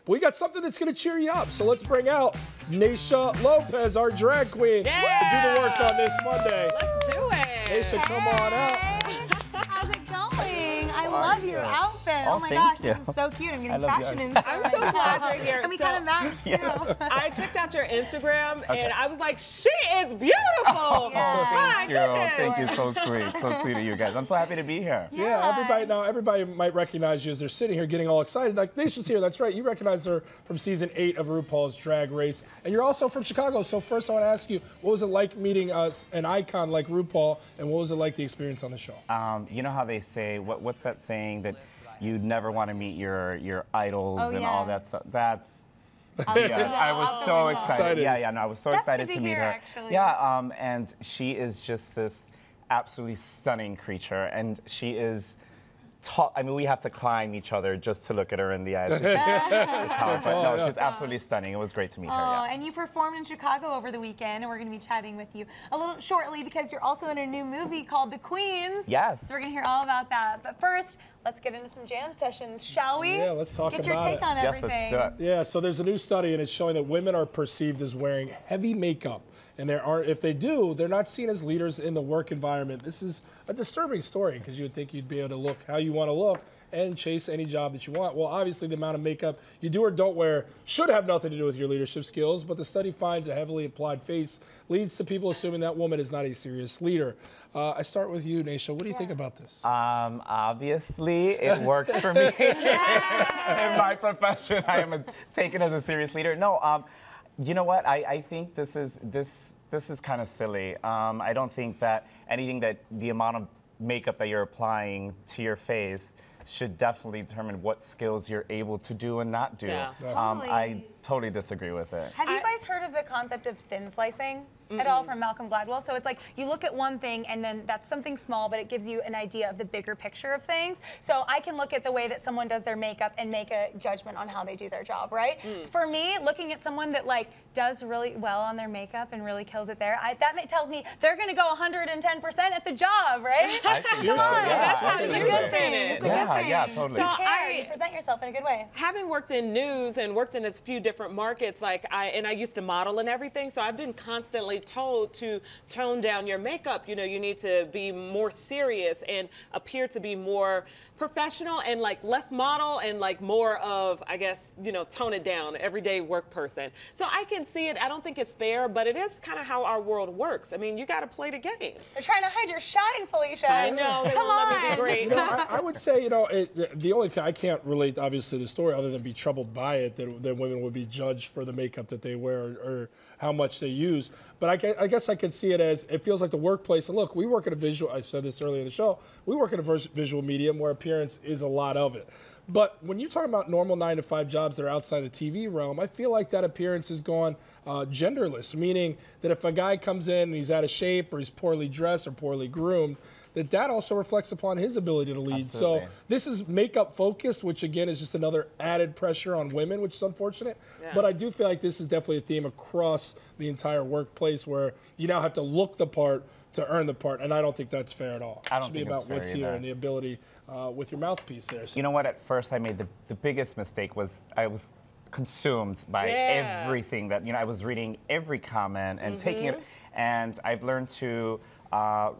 But we got something that's going to cheer you up. So let's bring out Naysha Lopez, our drag queen, to do the work on this Monday. Let's do it. Naysha, come on out. How's it going? I love your outfit. Oh my thank gosh, you. this is so cute. I'm getting love fashion yours. inspired. I'm so glad you're here. And we So, kind of match too. I checked out your Instagram and I was like, she is beautiful. My goodness. Thank you. So sweet. So sweet of you guys. I'm so happy to be here. Yeah, everybody might recognize you as they're sitting here getting all excited. Like, Naysha's here, that's right. You recognize her from season 8 of RuPaul's Drag Race. And you're also from Chicago. So first I want to ask you, what was it like meeting an icon like RuPaul, and what was it like the experience on the show? You know how they say, what's that saying that you'd never want to meet your idols and all that stuff? That's I was so excited. I was so excited to meet her. Actually. Yeah, and she is just this absolutely stunning creature, and she is I mean, we have to climb each other just to look at her in the eyes. She's absolutely stunning. It was great to meet her. Yeah. And you performed in Chicago over the weekend, and we're going to be chatting with you a little shortly because you're also in a new movie called The Queens. Yes. So we're going to hear all about that. But first, let's get into some jam sessions, shall we? Yeah, let's talk about it. Get your take on everything. Yes, let's do it. Yeah, so there's a new study, and it's showing that women are perceived as wearing heavy makeup. And if they do, they're not seen as leaders in the work environment. This is a disturbing story because you would think you'd be able to look how you want to look and chase any job that you want. Well, obviously, the amount of makeup you do or don't wear should have nothing to do with your leadership skills, but the study finds a heavily applied face leads to people assuming that woman is not a serious leader. I start with you, Naysha. What do you think about this? Obviously, it works for me. In my profession, I am taken as a serious leader. No, you know what? I think this is kind of silly. I don't think that anything that the amount of makeup that you're applying to your face should definitely determine what skills you're able to do and not do. Yeah. I totally disagree with it. Have you guys heard of the concept of thin slicing at all from Malcolm Gladwell? So it's like you look at one thing and then that's something small, but it gives you an idea of the bigger picture of things. So I can look at the way that someone does their makeup and make a judgment on how they do their job, right? For me, looking at someone that like does really well on their makeup and really kills it there, that tells me they're going to go 110% at the job, right? I think Come on, yeah, it's a good thing. It's a good thing. Yeah, totally. So you present yourself in a good way. Having worked in news and worked in a few different markets, like I used to model and everything, so I've been constantly told to tone down your makeup. You know, you need to be more serious and appear to be more professional and like less model and like more of, I guess, you know, tone it down, everyday work person. So I can see it. I don't think it's fair, but it is kind of how our world works. I mean, you got to play the game. They're trying to hide your shine, Felicia. I know. They Come won't on. let me be great. You know, I would say, you know, the only thing I can't relate, obviously, to the story other than be troubled by it, that women would be judged for the makeup that they wear or how much they use. But I guess I could see it as it feels like the workplace. And look, we work in a visual, I said this earlier in the show, we work in a visual medium where appearance is a lot of it. But when you're talking about normal 9-to-5 jobs that are outside the TV realm, I feel like that appearance has gone genderless, meaning that if a guy comes in and he's out of shape or he's poorly dressed or poorly groomed, that also reflects upon his ability to lead. Absolutely. So this is makeup focused, which again is just another added pressure on women, which is unfortunate. Yeah. But I do feel like this is definitely a theme across the entire workplace where you now have to look the part to earn the part, and I don't think that's fair at all. I don't it should be think about it's fair what's either. here and the ability with your mouthpiece there. So, You know what? At first, I made the biggest mistake was I was consumed by everything that, you know, I was reading every comment and taking it, and I've learned to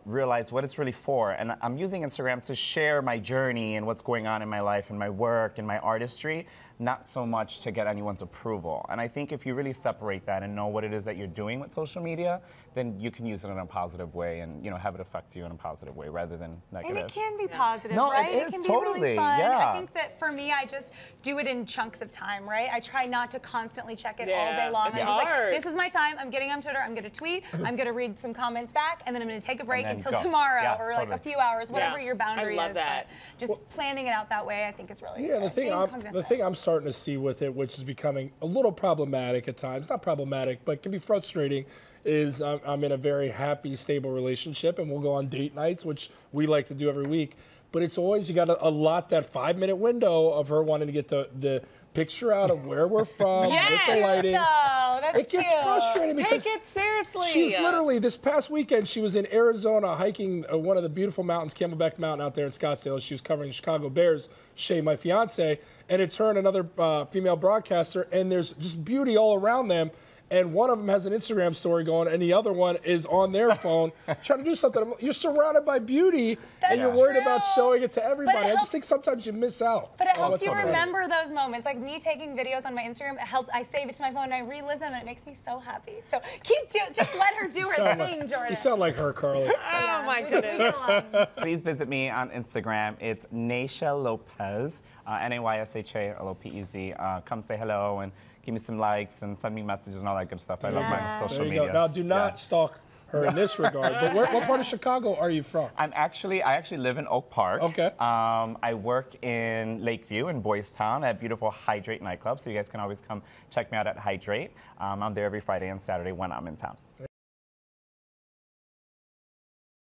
realize what it's really for. And I'm using Instagram to share my journey and what's going on in my life and my work and my artistry, not so much to get anyone's approval. And I think if you really separate that and know what it is that you're doing with social media, then you can use it in a positive way and, you know, have it affect you in a positive way rather than negative. And it can be positive, No, right? it is can be totally, really fun. yeah. I think that for me, I just do it in chunks of time, right? I try not to constantly check it all day long. It's I'm just hard. like, this is my time. I'm getting on Twitter. I'm going to tweet. I'm going to read some comments back, and then I'm going to take a break then until go. tomorrow Yeah, or like a few hours, whatever your boundary I love is. that. But just planning it out that way, I think, is really yeah, good. the thing I'm starting to see with it, which is becoming a little problematic at times, not problematic, but can be frustrating, is I'm in a very happy, stable relationship, and we'll go on date nights, which we like to do every week. but it's always, you got to allot that 5-minute window of her wanting to get the picture out of where we're from, with the lighting. That's it gets frustrating because Take it seriously. she's literally, this past weekend, she was in Arizona hiking one of the beautiful mountains, Camelback Mountain out there in Scottsdale. She was covering Chicago Bears, Shay, my fiance, and it's her and another female broadcaster, and there's just beauty all around them. And one of them has an Instagram story going, and the other one is on their phone trying to do something. You're surrounded by beauty, and you're worried about showing it to everybody. I just think sometimes you miss out. But it helps you remember those moments. Like me taking videos on my Instagram, it helps. I save it to my phone, and I relive them, and it makes me so happy. So just let her do her thing, Jordan. You sound like her, Carly. Oh, my goodness. Please visit me on Instagram. It's Naysha Lopez, Naysha Lopez. Come say hello and give me some likes and send me messages and all that good stuff. I love my social media. Now, do not stalk her in this regard. But what part of Chicago are you from? I actually live in Oak Park. Okay. I work in Lakeview in Boys Town at beautiful Hydrate nightclub, so you guys can always come check me out at Hydrate. I'm there every Friday and Saturday when I'm in town.